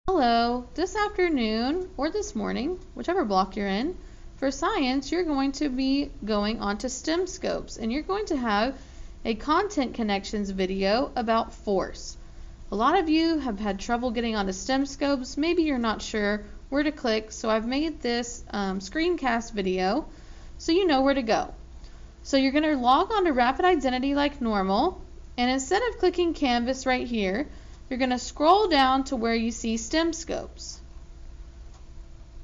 Hello, this afternoon or this morning, whichever block you're in, for science, you're going to be going onto STEM Scopes and you're going to have a content connections video about force. A lot of you have had trouble getting onto STEM Scopes. Maybe you're not sure where to click, so I've made this screencast video so you know where to go. So you're going to log on to Rapid Identity like normal, and instead of clicking Canvas right here, you're going to scroll down to where you see STEM Scopes.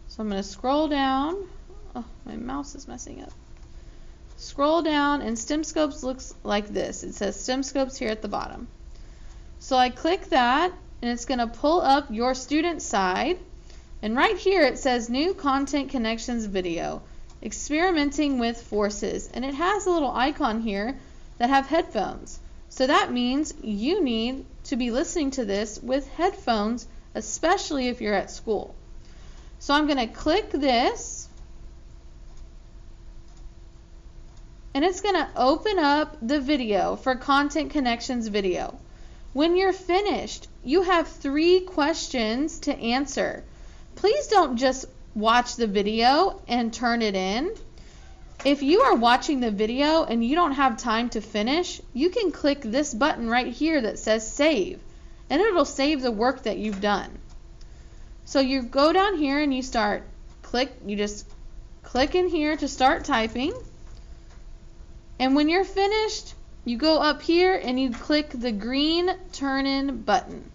So I'm going to scroll down. Oh, my mouse is messing up. Scroll down and STEM Scopes looks like this. It says STEM Scopes here at the bottom. So I click that and it's going to pull up your student side. And right here it says New Content Connections Video, Experimenting with Forces. And it has a little icon here that have headphones. So that means you need to be listening to this with headphones, especially if you're at school. So I'm going to click this, and it's going to open up the video for Content Connections Video. When you're finished, you have 3 questions to answer. Please don't just watch the video and turn it in. If you are watching the video and you don't have time to finish, you can click this button right here that says save, and it'll save the work that you've done. So you go down here and you just click in here to start typing, and when you're finished, you go up here and you click the green turn in button.